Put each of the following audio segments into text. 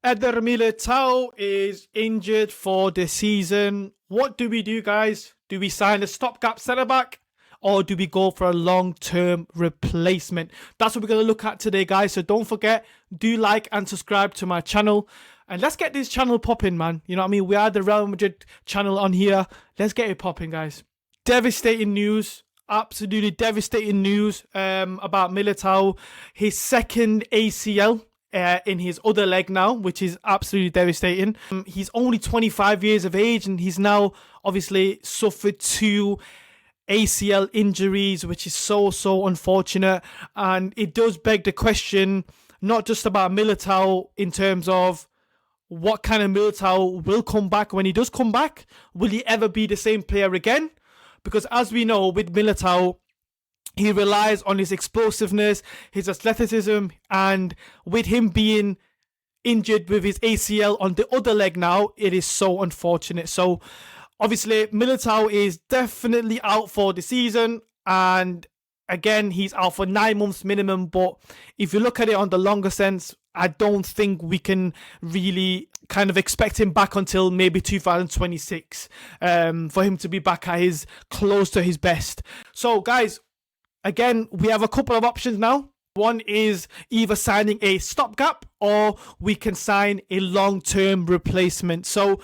Eder Militao is injured for the season. What do we do, guys? Do we sign a stopgap centre-back? Or do we go for a long-term replacement? That's what we're going to look at today, guys. So don't forget, do like and subscribe to my channel. And let's get this channel popping, man. You know what I mean? We are the Real Madrid channel on here. Let's get it popping, guys. Devastating news. Absolutely devastating news about Militao. His second ACL in his other leg now, which is absolutely devastating. He's only 25 years of age and he's now obviously suffered two ACL injuries, which is so unfortunate. And it does beg the question, not just about Militao in terms of what kind of Militao will come back when he does come back. Will he ever be the same player again? Because as we know, with Militao, he relies on his explosiveness, his athleticism, and with him being injured with his ACL on the other leg now, it is so unfortunate. So obviously, Militao is definitely out for the season, and again, he's out for 9 months minimum. But if you look at it on the longer sense, I don't think we can really kind of expect him back until maybe 2026 for him to be back at his close to his best. So guys, again, we have a couple of options now. One is either signing a stopgap or we can sign a long-term replacement. So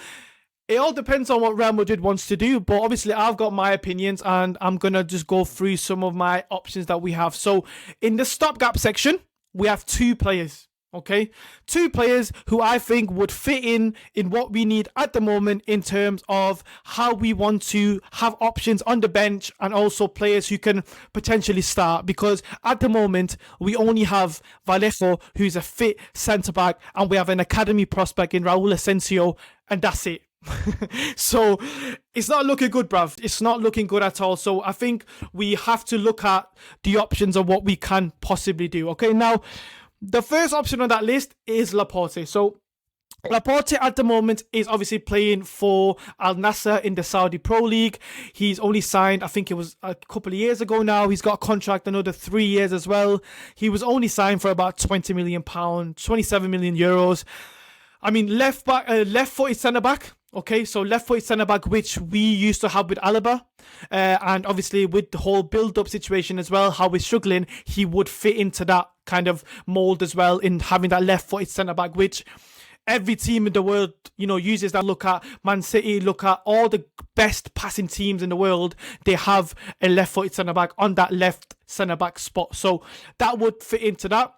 it all depends on what Real Madrid wants to do, but obviously I've got my opinions and I'm going to just go through some of my options that we have. So in the stopgap section, we have two players. Okay, two players who I think would fit in what we need at the moment in terms of how we want to have options on the bench and also players who can potentially start, because at the moment we only have Vallejo, who's a fit centre-back, and we have an academy prospect in Raul Asensio, and that's it. So it's not looking good, bruv. It's not looking good at all. So I think we have to look at the options of what we can possibly do. Okay, now the first option on that list is Laporte. So Laporte at the moment is obviously playing for Al Nassr in the Saudi Pro League. He's only signed, I think it was a couple of years ago now. He's got a contract another 3 years as well. He was only signed for about £20 million, 27 million euros. I mean, left-footed centre-back. Okay, so left-footed centre-back, which we used to have with Alaba. And obviously with the whole build-up situation as well, how we're struggling, he would fit into that kind of mould as well in having that left-footed centre-back, which every team in the world, you know, uses that. Look at Man City, look at all the best passing teams in the world. They have a left-footed centre-back on that left centre-back spot. So that would fit into that.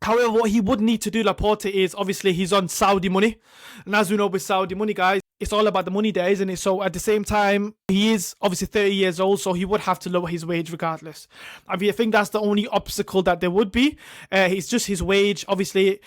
However, what he would need to do, Laporte, is obviously he's on Saudi money. And as we know with Saudi money, guys, it's all about the money there, isn't it? So at the same time, he is obviously 30 years old, so he would have to lower his wage regardless. I mean, I think that's the only obstacle that there would be. It's just his wage. Obviously,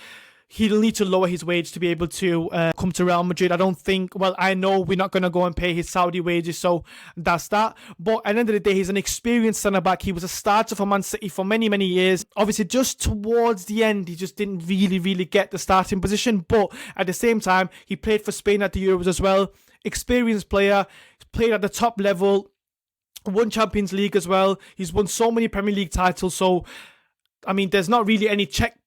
he'll need to lower his wage to be able to come to Real Madrid. I don't think, well, I know we're not going to go and pay his Saudi wages, so that's that. But at the end of the day, he's an experienced centre-back. He was a starter for Man City for many years. Obviously, just towards the end, he just didn't really get the starting position. But at the same time, he played for Spain at the Euros as well. Experienced player, played at the top level, won Champions League as well. He's won so many Premier League titles. So, I mean, there's not really any checkpoint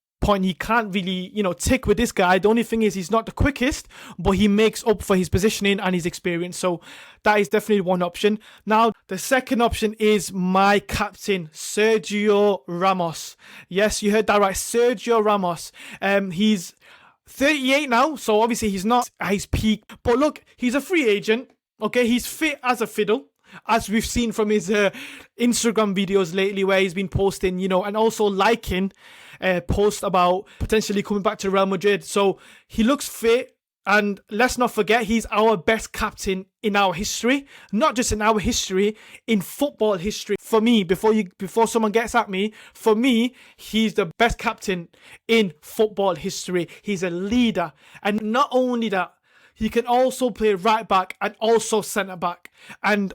he can't really, you know, tick with this guy. The only thing is he's not the quickest, but he makes up for his positioning and his experience. So that is definitely one option. Now, the second option is my captain, Sergio Ramos. Yes, you heard that right, Sergio Ramos. He's 38 now, so obviously he's not at his peak. But look, he's a free agent. Okay, he's fit as a fiddle, as we've seen from his Instagram videos lately, where he's been posting, you know, and also liking posts about potentially coming back to Real Madrid. So he looks fit, and let's not forget, he's our best captain in our history. Not just in our history, in football history. For me, before someone gets at me, for me, he's the best captain in football history. He's a leader, and not only that, he can also play right back and also centre back. And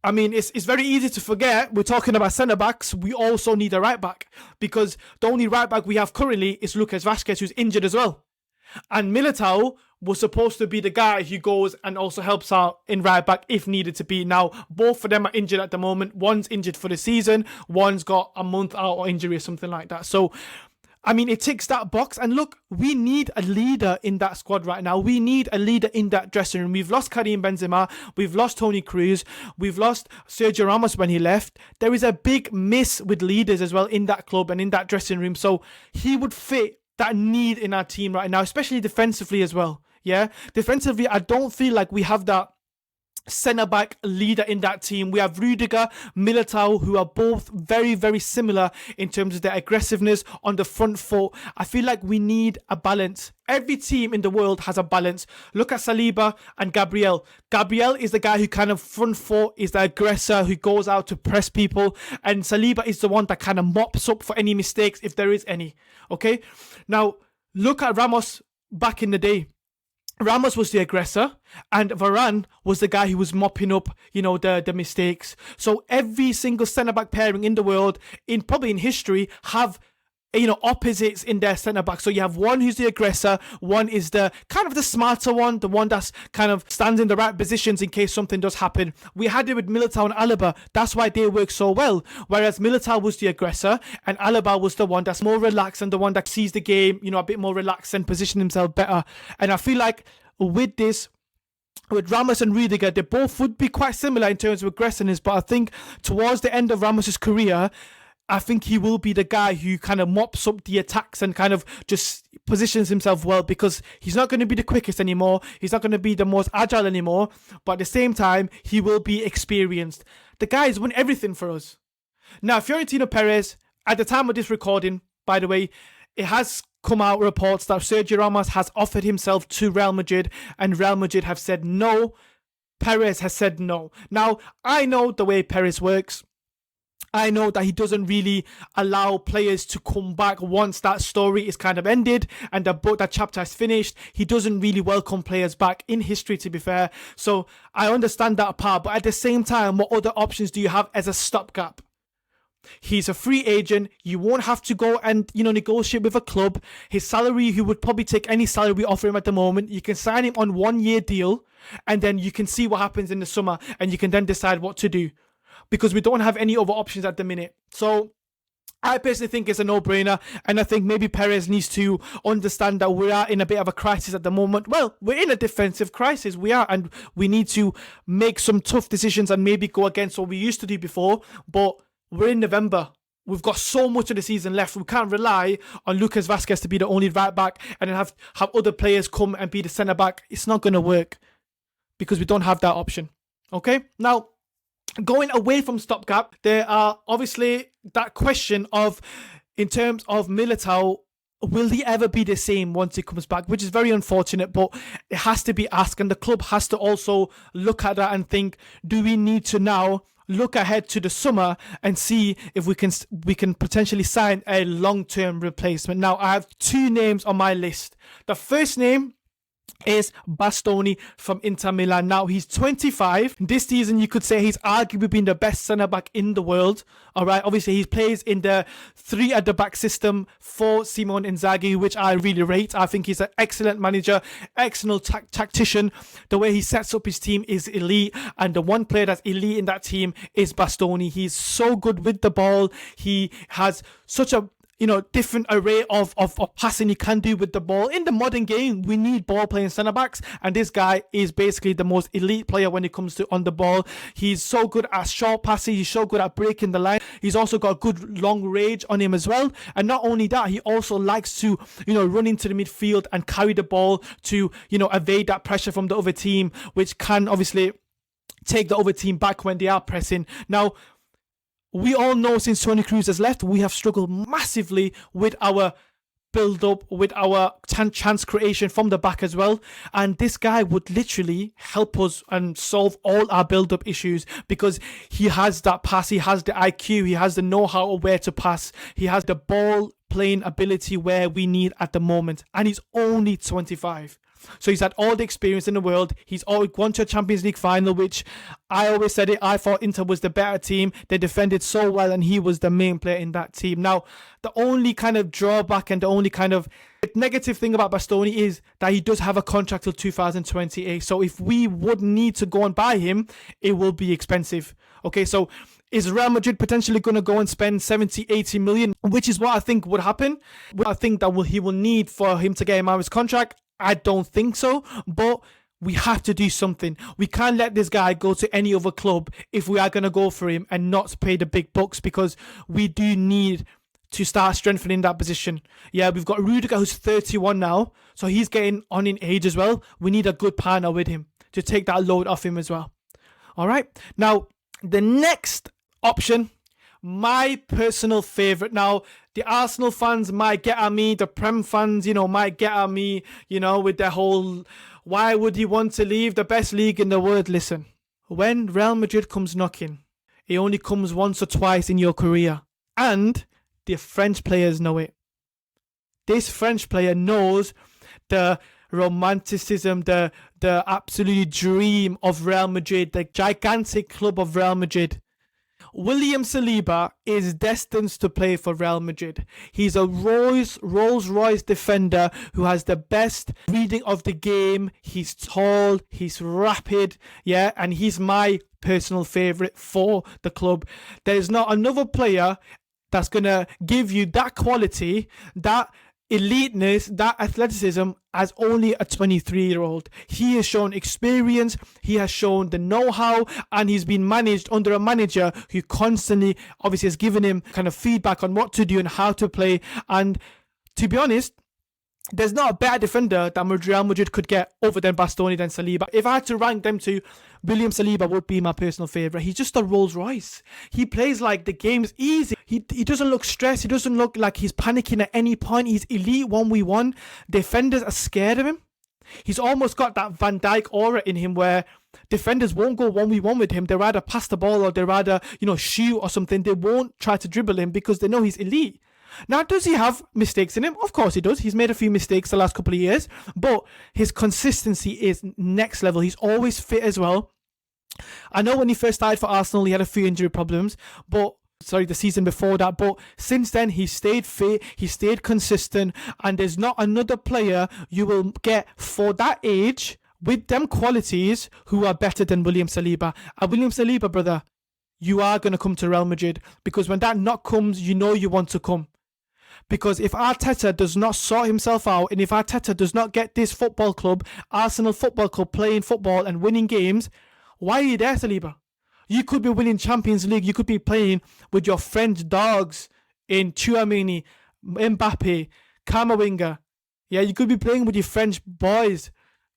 I mean, it's very easy to forget, we're talking about centre-backs, we also need a right-back, because the only right-back we have currently is Lucas Vázquez, who's injured as well. And Militao was supposed to be the guy who goes and also helps out in right-back if needed to be. Now, both of them are injured at the moment. One's injured for the season, one's got a month out or injury or something like that. So I mean, it ticks that box. And look, we need a leader in that squad right now. We need a leader in that dressing room. We've lost Karim Benzema. We've lost Toni Kroos. We've lost Sergio Ramos when he left. There is a big miss with leaders as well in that club and in that dressing room. So he would fit that need in our team right now, especially defensively as well. Yeah, defensively, I don't feel like we have that centre-back leader in that team. We have Rudiger, Militao, who are both very, very similar in terms of their aggressiveness on the front foot. I feel like we need a balance. Every team in the world has a balance. Look at Saliba and Gabriel. Gabriel is the guy who kind of front foot, is the aggressor who goes out to press people. And Saliba is the one that kind of mops up for any mistakes, if there is any. Okay? Now, look at Ramos back in the day. Ramos was the aggressor and Varane was the guy who was mopping up, the mistakes. So every single centre-back pairing in the world, probably in history, have opposites in their centre-back. So you have one who's the aggressor, one is the kind of the smarter one, the one that's kind of stands in the right positions in case something does happen. We had it with Militao and Alaba. That's why they work so well. Whereas Militao was the aggressor and Alaba was the one that's more relaxed and the one that sees the game, a bit more relaxed and position himself better. And I feel like with Ramos and Rudiger, they both would be quite similar in terms of aggressiveness, but I think towards the end of Ramos's career, I think he will be the guy who kind of mops up the attacks and kind of just positions himself well, because he's not going to be the quickest anymore. He's not going to be the most agile anymore. But at the same time, he will be experienced. The guy has won everything for us. Now, Florentino Perez, at the time of this recording, by the way, it has come out reports that Sergio Ramos has offered himself to Real Madrid and Real Madrid have said no. Perez has said no. Now, I know the way Perez works. I know that he doesn't really allow players to come back once that story is kind of ended and that chapter is finished. He doesn't really welcome players back in history, to be fair. So I understand that part. But at the same time, what other options do you have as a stopgap? He's a free agent. You won't have to go and, negotiate with a club. His salary, he would probably take any salary we offer him at the moment. You can sign him on 1 year deal and then you can see what happens in the summer and you can then decide what to do. Because we don't have any other options at the minute. So I personally think it's a no-brainer. And I think maybe Perez needs to understand that we are in a bit of a crisis at the moment. Well, we're in a defensive crisis. We are. And we need to make some tough decisions and maybe go against what we used to do before. But we're in November. We've got so much of the season left. We can't rely on Lucas Vazquez to be the only right back and then have other players come and be the centre-back. It's not going to work because we don't have that option. Okay? Now, going away from stopgap, there are obviously that question of, in terms of Militao, will he ever be the same once he comes back? Which is very unfortunate, but it has to be asked, and the club has to also look at that and think, do we need to now look ahead to the summer and see if we can potentially sign a long-term replacement? Now, I have two names on my list. The first name is Bastoni from Inter Milan. Now, he's 25. This season, you could say he's arguably been the best centre-back in the world. All right, obviously, he plays in the 3-at-the-back system for Simone Inzaghi, which I really rate. I think he's an excellent manager, excellent tactician. The way he sets up his team is elite, and the one player that's elite in that team is Bastoni. He's so good with the ball. He has such a different array of passing you can do with the ball. In the modern game, we need ball playing centre backs, and this guy is basically the most elite player when it comes to on the ball. He's so good at short passing. He's so good at breaking the line. He's also got good long range on him as well. And not only that, he also likes to, run into the midfield and carry the ball to, evade that pressure from the other team, which can obviously take the other team back when they are pressing. Now, we all know since Toni Kroos has left, we have struggled massively with our build-up, with our chance creation from the back as well. And this guy would literally help us and solve all our build-up issues because he has that pass, he has the IQ, he has the know-how of where to pass, he has the ball-playing ability where we need at the moment. And he's only 25. So he's had all the experience in the world. He's always gone to a Champions League final, which I always said it. I thought Inter was the better team. They defended so well and he was the main player in that team. Now, the only kind of drawback and the only kind of negative thing about Bastoni is that he does have a contract till 2028. So if we would need to go and buy him, it will be expensive. Okay, so Is Real Madrid potentially going to go and spend 70, 80 million, which is what I think would happen? What I think that he will need for him to get him out of his contract? I don't think so, but we have to do something. We can't let this guy go to any other club if we are going to go for him and not pay the big bucks, because we do need to start strengthening that position. Yeah, we've got Rudiger, who's 31 now, so he's getting on in age as well. We need a good partner with him to take that load off him as well. All right, now the next option, my personal favourite. Now, the Arsenal fans might get at me, the Prem fans, might get at me, with their whole, why would he want to leave the best league in the world? Listen, when Real Madrid comes knocking, it only comes once or twice in your career. And the French players know it. This French player knows the romanticism, the absolute dream of Real Madrid, the gigantic club of Real Madrid. William Saliba is destined to play for Real Madrid. He's a Rolls-Royce defender who has the best reading of the game. He's tall, he's rapid, yeah, and he's my personal favourite for the club. There's not another player that's going to give you that quality, that eliteness, that athleticism as only a 23-year-old. He has shown experience, he has shown the know-how, and he's been managed under a manager who constantly obviously has given him kind of feedback on what to do and how to play. And to be honest, there's not a better defender that Real Madrid could get other than Bastoni than Saliba. If I had to rank them two, William Saliba would be my personal favourite. He's just a Rolls Royce. He plays like the game's easy. He doesn't look stressed. He doesn't look like he's panicking at any point. He's elite 1v1. Defenders are scared of him. He's almost got that Van Dijk aura in him where defenders won't go 1v1 with him. They'd rather pass the ball or they'd rather, shoot or something. They won't try to dribble him because they know he's elite. Now, does he have mistakes in him? Of course he does. He's made a few mistakes the last couple of years, but his consistency is next level. He's always fit as well. I know when he first started for Arsenal, he had a few injury problems, the season before that, but since then, he stayed fit, he stayed consistent, and there's not another player you will get for that age with them qualities who are better than William Saliba. And William Saliba, brother, you are going to come to Real Madrid, because when that knock comes, you know you want to come. Because if Arteta does not sort himself out, and if Arteta does not get this football club, Arsenal Football Club, playing football and winning games, why are you there, Saliba? You could be winning Champions League. You could be playing with your French dogs in Tchouaméni, Mbappe, Camavinga. Yeah, you could be playing with your French boys.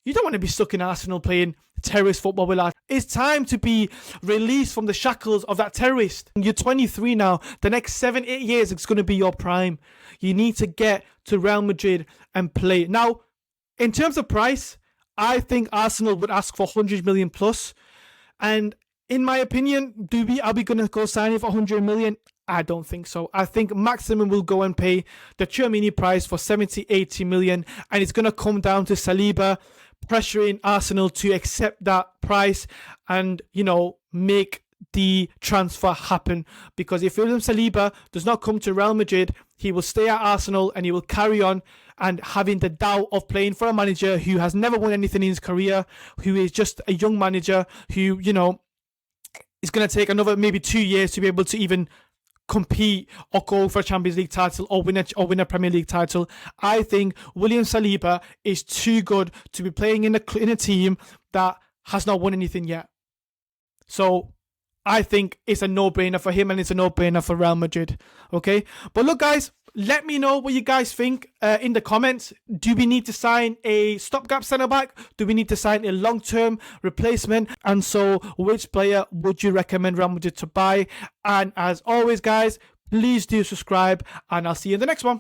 You don't want to be stuck in Arsenal playing terrorist football with us. It's time to be released from the shackles of that terrorist. You're 23 now. The next 7-8 years, it's going to be your prime. You need to get to Real Madrid and play. Now, in terms of price, I think Arsenal would ask for 100 million plus. And in my opinion, are we going to go sign him for 100 million? I don't think so. I think maximum will go and pay the Tchouaméni price for 70, 80 million. And it's going to come down to Saliba pressuring Arsenal to accept that price and, make the transfer happen. Because if William Saliba does not come to Real Madrid, he will stay at Arsenal and he will carry on and having the doubt of playing for a manager who has never won anything in his career, who is just a young manager who, is going to take another maybe 2 years to be able to even compete or go for a Champions League title or win a Premier League title. I think William Saliba is too good to be playing in a team that has not won anything yet. So I think it's a no-brainer for him and it's a no-brainer for Real Madrid. Okay? But look, guys, let me know what you guys think in the comments. Do we need to sign a stopgap centre-back? Do we need to sign a long-term replacement? And so, which player would you recommend Real Madrid to buy? And as always, guys, please do subscribe and I'll see you in the next one.